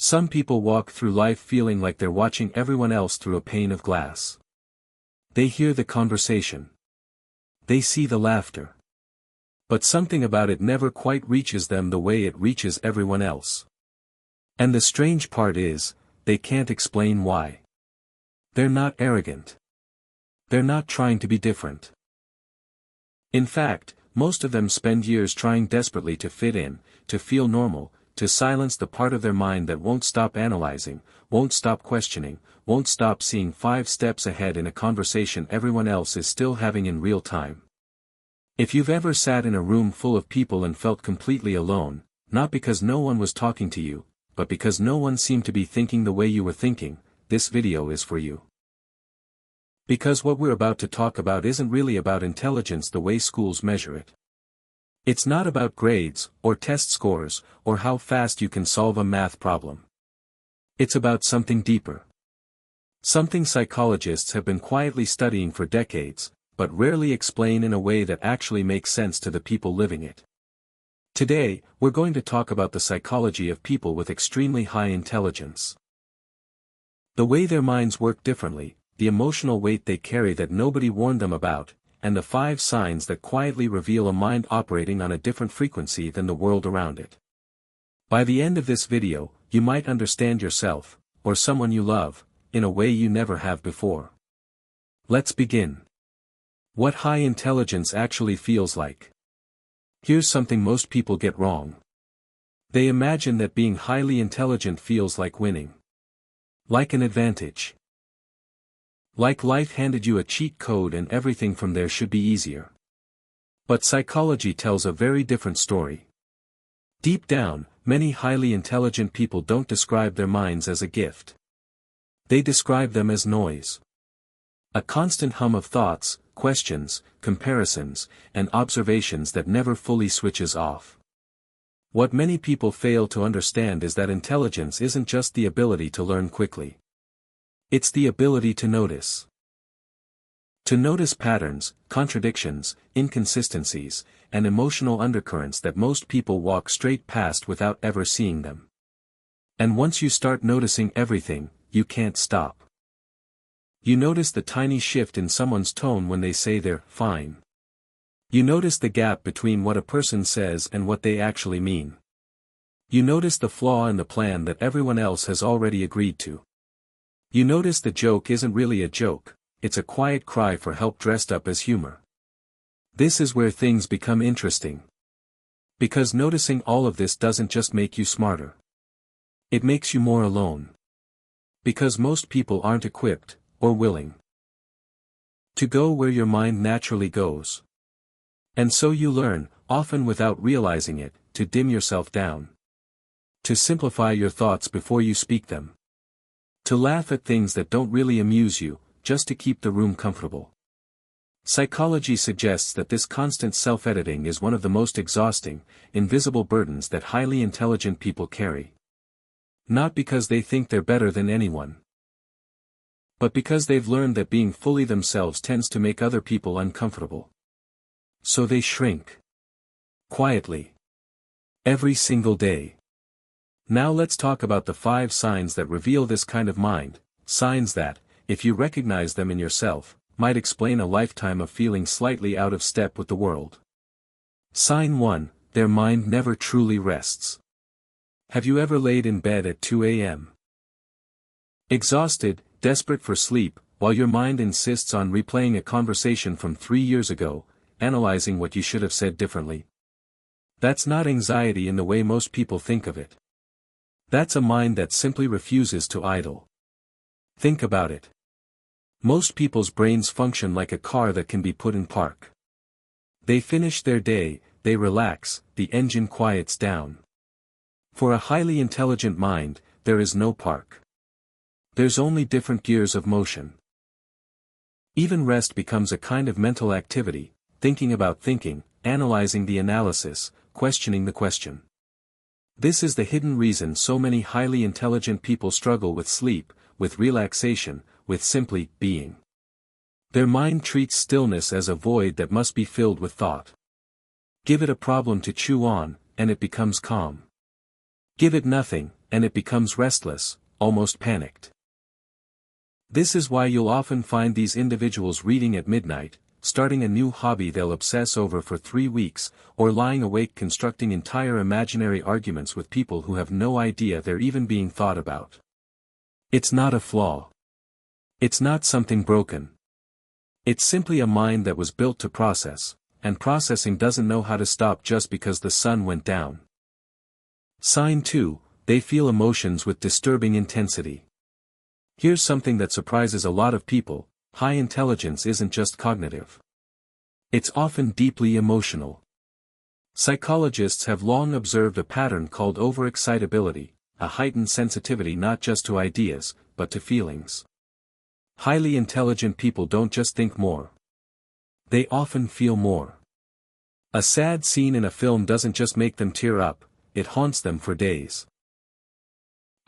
Some people walk through life feeling like they're watching everyone else through a pane of glass. They hear the conversation. They see the laughter. But something about it never quite reaches them the way it reaches everyone else. And the strange part is, they can't explain why. They're not arrogant. They're not trying to be different. In fact, most of them spend years trying desperately to fit in, to feel normal, to silence the part of their mind that won't stop analyzing, won't stop questioning, won't stop seeing 5 steps ahead in a conversation everyone else is still having in real time. If you've ever sat in a room full of people and felt completely alone, not because no one was talking to you, but because no one seemed to be thinking the way you were thinking, this video is for you. Because what we're about to talk about isn't really about intelligence the way schools measure it. It's not about grades, or test scores, or how fast you can solve a math problem. It's about something deeper. Something psychologists have been quietly studying for decades, but rarely explain in a way that actually makes sense to the people living it. Today, we're going to talk about the psychology of people with extremely high intelligence. The way their minds work differently, the emotional weight they carry that nobody warned them about, and the 5 signs that quietly reveal a mind operating on a different frequency than the world around it. By the end of this video, you might understand yourself, or someone you love, in a way you never have before. Let's begin. What high intelligence actually feels like. Here's something most people get wrong. They imagine that being highly intelligent feels like winning. Like an advantage. Like life handed you a cheat code and everything from there should be easier. But psychology tells a very different story. Deep down, many highly intelligent people don't describe their minds as a gift. They describe them as noise. A constant hum of thoughts, questions, comparisons, and observations that never fully switches off. What many people fail to understand is that intelligence isn't just the ability to learn quickly. It's the ability to notice. To notice patterns, contradictions, inconsistencies, and emotional undercurrents that most people walk straight past without ever seeing them. And once you start noticing everything, you can't stop. You notice the tiny shift in someone's tone when they say they're fine. You notice the gap between what a person says and what they actually mean. You notice the flaw in the plan that everyone else has already agreed to. You notice the joke isn't really a joke, it's a quiet cry for help dressed up as humor. This is where things become interesting. Because noticing all of this doesn't just make you smarter. It makes you more alone. Because most people aren't equipped, or willing, to go where your mind naturally goes. And so you learn, often without realizing it, to dim yourself down. To simplify your thoughts before you speak them. To laugh at things that don't really amuse you, just to keep the room comfortable. Psychology suggests that this constant self-editing is one of the most exhausting, invisible burdens that highly intelligent people carry. Not because they think they're better than anyone, but because they've learned that being fully themselves tends to make other people uncomfortable. So they shrink. Quietly. Every single day. Now let's talk about the 5 signs that reveal this kind of mind, signs that, if you recognize them in yourself, might explain a lifetime of feeling slightly out of step with the world. Sign 1, their mind never truly rests. Have you ever laid in bed at 2 a.m.? Exhausted, desperate for sleep, while your mind insists on replaying a conversation from 3 years ago, analyzing what you should have said differently? That's not anxiety in the way most people think of it. That's a mind that simply refuses to idle. Think about it. Most people's brains function like a car that can be put in park. They finish their day, they relax, the engine quiets down. For a highly intelligent mind, there is no park. There's only different gears of motion. Even rest becomes a kind of mental activity, thinking about thinking, analyzing the analysis, questioning the question. This is the hidden reason so many highly intelligent people struggle with sleep, with relaxation, with simply being. Their mind treats stillness as a void that must be filled with thought. Give it a problem to chew on, and it becomes calm. Give it nothing, and it becomes restless, almost panicked. This is why you'll often find these individuals reading at midnight, starting a new hobby they'll obsess over for 3 weeks, or lying awake constructing entire imaginary arguments with people who have no idea they're even being thought about. It's not a flaw. It's not something broken. It's simply a mind that was built to process, and processing doesn't know how to stop just because the sun went down. Sign 2, they feel emotions with disturbing intensity. Here's something that surprises a lot of people: high intelligence isn't just cognitive. It's often deeply emotional. Psychologists have long observed a pattern called overexcitability, a heightened sensitivity not just to ideas, but to feelings. Highly intelligent people don't just think more. They often feel more. A sad scene in a film doesn't just make them tear up, it haunts them for days.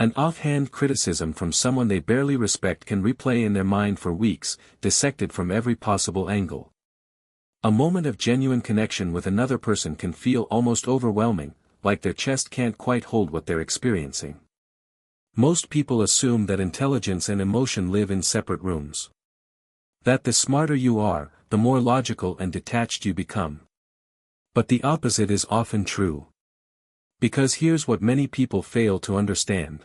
An offhand criticism from someone they barely respect can replay in their mind for weeks, dissected from every possible angle. A moment of genuine connection with another person can feel almost overwhelming, like their chest can't quite hold what they're experiencing. Most people assume that intelligence and emotion live in separate rooms. That the smarter you are, the more logical and detached you become. But the opposite is often true. Because here's what many people fail to understand.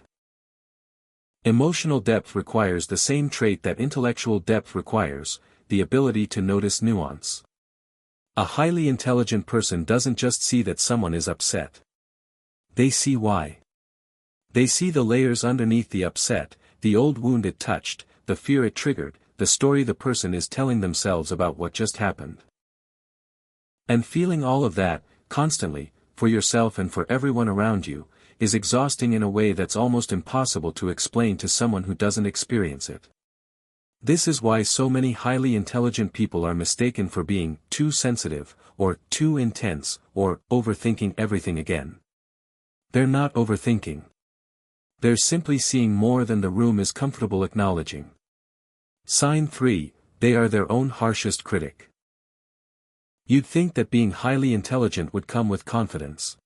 Emotional depth requires the same trait that intellectual depth requires: the ability to notice nuance. A highly intelligent person doesn't just see that someone is upset. They see why. They see the layers underneath the upset, the old wound it touched, the fear it triggered, the story the person is telling themselves about what just happened. And feeling all of that, constantly, for yourself and for everyone around you, is exhausting in a way that's almost impossible to explain to someone who doesn't experience it. This is why so many highly intelligent people are mistaken for being too sensitive, or too intense, or overthinking everything again. They're not overthinking. They're simply seeing more than the room is comfortable acknowledging. Sign 3, they are their own harshest critic. You'd think that being highly intelligent would come with confidence.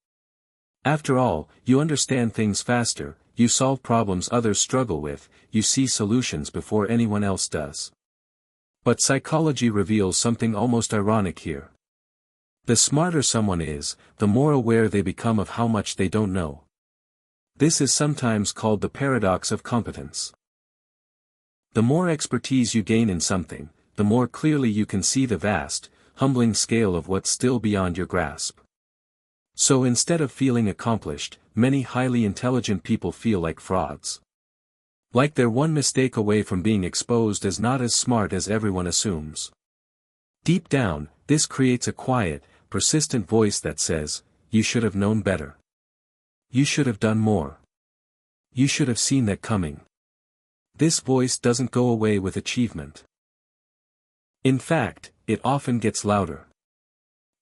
After all, you understand things faster, you solve problems others struggle with, you see solutions before anyone else does. But psychology reveals something almost ironic here. The smarter someone is, the more aware they become of how much they don't know. This is sometimes called the paradox of competence. The more expertise you gain in something, the more clearly you can see the vast, humbling scale of what's still beyond your grasp. So instead of feeling accomplished, many highly intelligent people feel like frauds. Like they're one mistake away from being exposed as not as smart as everyone assumes. Deep down, this creates a quiet, persistent voice that says, "You should have known better. You should have done more. You should have seen that coming." This voice doesn't go away with achievement. In fact, it often gets louder.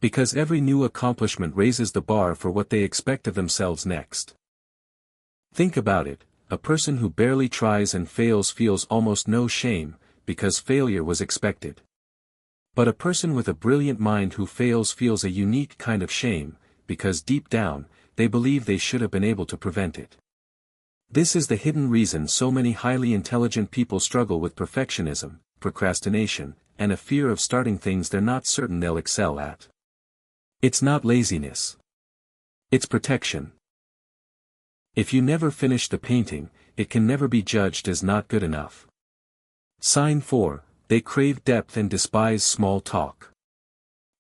Because every new accomplishment raises the bar for what they expect of themselves next. Think about it, a person who barely tries and fails feels almost no shame, because failure was expected. But a person with a brilliant mind who fails feels a unique kind of shame, because deep down, they believe they should have been able to prevent it. This is the hidden reason so many highly intelligent people struggle with perfectionism, procrastination, and a fear of starting things they're not certain they'll excel at. It's not laziness. It's protection. If you never finish the painting, it can never be judged as not good enough. Sign 4, they crave depth and despise small talk.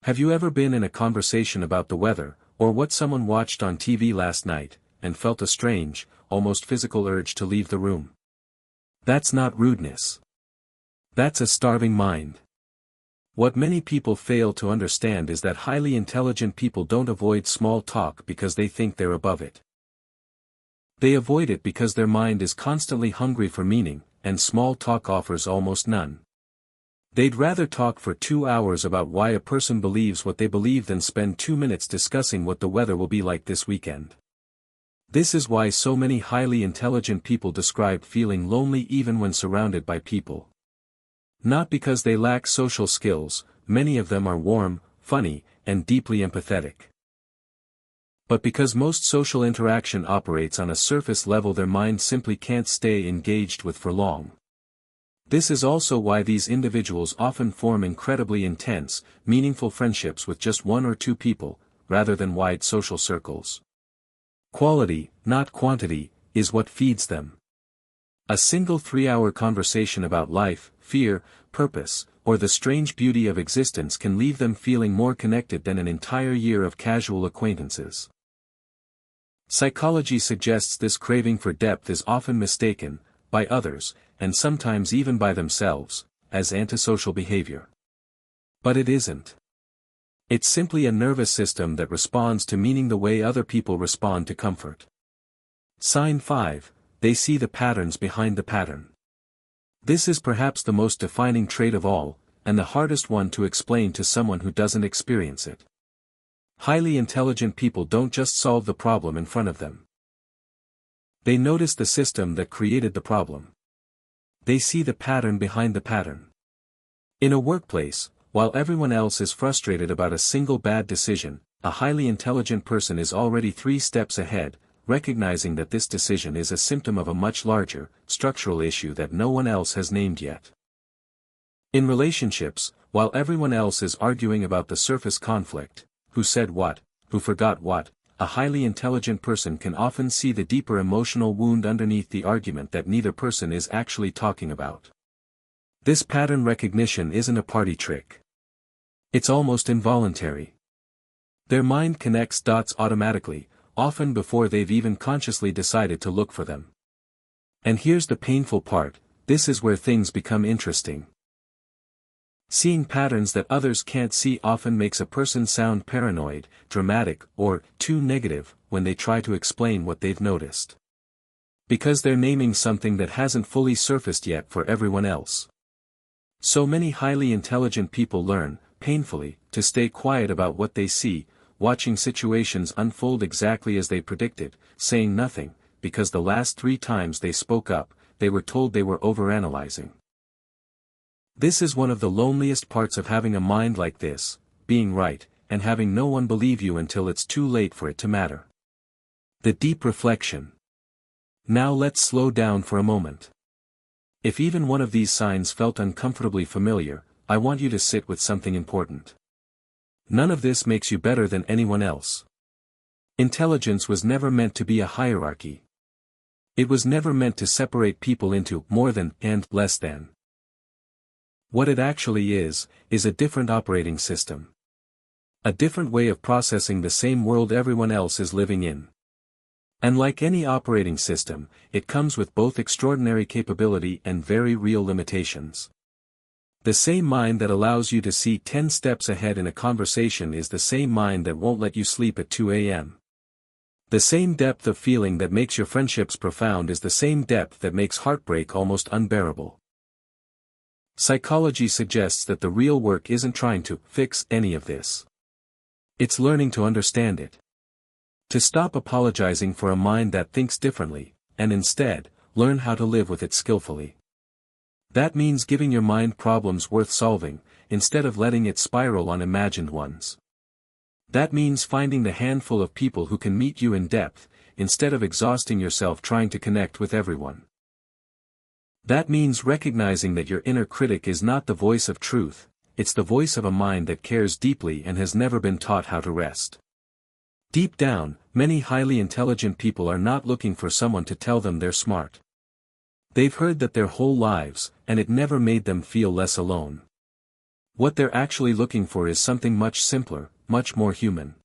Have you ever been in a conversation about the weather, or what someone watched on TV last night, and felt a strange, almost physical urge to leave the room? That's not rudeness. That's a starving mind. What many people fail to understand is that highly intelligent people don't avoid small talk because they think they're above it. They avoid it because their mind is constantly hungry for meaning, and small talk offers almost none. They'd rather talk for 2 hours about why a person believes what they believe than spend 2 minutes discussing what the weather will be like this weekend. This is why so many highly intelligent people describe feeling lonely even when surrounded by people. Not because they lack social skills, many of them are warm, funny, and deeply empathetic. But because most social interaction operates on a surface level, their mind simply can't stay engaged with for long. This is also why these individuals often form incredibly intense, meaningful friendships with just one or two people, rather than wide social circles. Quality, not quantity, is what feeds them. A single 3-hour conversation about life, fear, purpose, or the strange beauty of existence can leave them feeling more connected than an entire year of casual acquaintances. Psychology suggests this craving for depth is often mistaken, by others, and sometimes even by themselves, as antisocial behavior. But it isn't. It's simply a nervous system that responds to meaning the way other people respond to comfort. Sign 5, they see the patterns behind the pattern. This is perhaps the most defining trait of all, and the hardest one to explain to someone who doesn't experience it. Highly intelligent people don't just solve the problem in front of them. They notice the system that created the problem. They see the pattern behind the pattern. In a workplace, while everyone else is frustrated about a single bad decision, a highly intelligent person is already 3 steps ahead, recognizing that this decision is a symptom of a much larger, structural issue that no one else has named yet. In relationships, while everyone else is arguing about the surface conflict, who said what, who forgot what, a highly intelligent person can often see the deeper emotional wound underneath the argument that neither person is actually talking about. This pattern recognition isn't a party trick. It's almost involuntary. Their mind connects dots automatically, often before they've even consciously decided to look for them. And here's the painful part, this is where things become interesting. Seeing patterns that others can't see often makes a person sound paranoid, dramatic, or too negative when they try to explain what they've noticed. Because they're naming something that hasn't fully surfaced yet for everyone else. So many highly intelligent people learn, painfully, to stay quiet about what they see, watching situations unfold exactly as they predicted, saying nothing, because the last 3 times they spoke up, they were told they were overanalyzing. This is one of the loneliest parts of having a mind like this, being right, and having no one believe you until it's too late for it to matter. The deep reflection. Now let's slow down for a moment. If even one of these signs felt uncomfortably familiar, I want you to sit with something important. None of this makes you better than anyone else. Intelligence was never meant to be a hierarchy. It was never meant to separate people into more than and less than. What it actually is a different operating system. A different way of processing the same world everyone else is living in. And like any operating system, it comes with both extraordinary capability and very real limitations. The same mind that allows you to see 10 steps ahead in a conversation is the same mind that won't let you sleep at 2 a.m. The same depth of feeling that makes your friendships profound is the same depth that makes heartbreak almost unbearable. Psychology suggests that the real work isn't trying to fix any of this. It's learning to understand it. To stop apologizing for a mind that thinks differently, and instead, learn how to live with it skillfully. That means giving your mind problems worth solving, instead of letting it spiral on imagined ones. That means finding the handful of people who can meet you in depth, instead of exhausting yourself trying to connect with everyone. That means recognizing that your inner critic is not the voice of truth, it's the voice of a mind that cares deeply and has never been taught how to rest. Deep down, many highly intelligent people are not looking for someone to tell them they're smart. They've heard that their whole lives, and it never made them feel less alone. What they're actually looking for is something much simpler, much more human.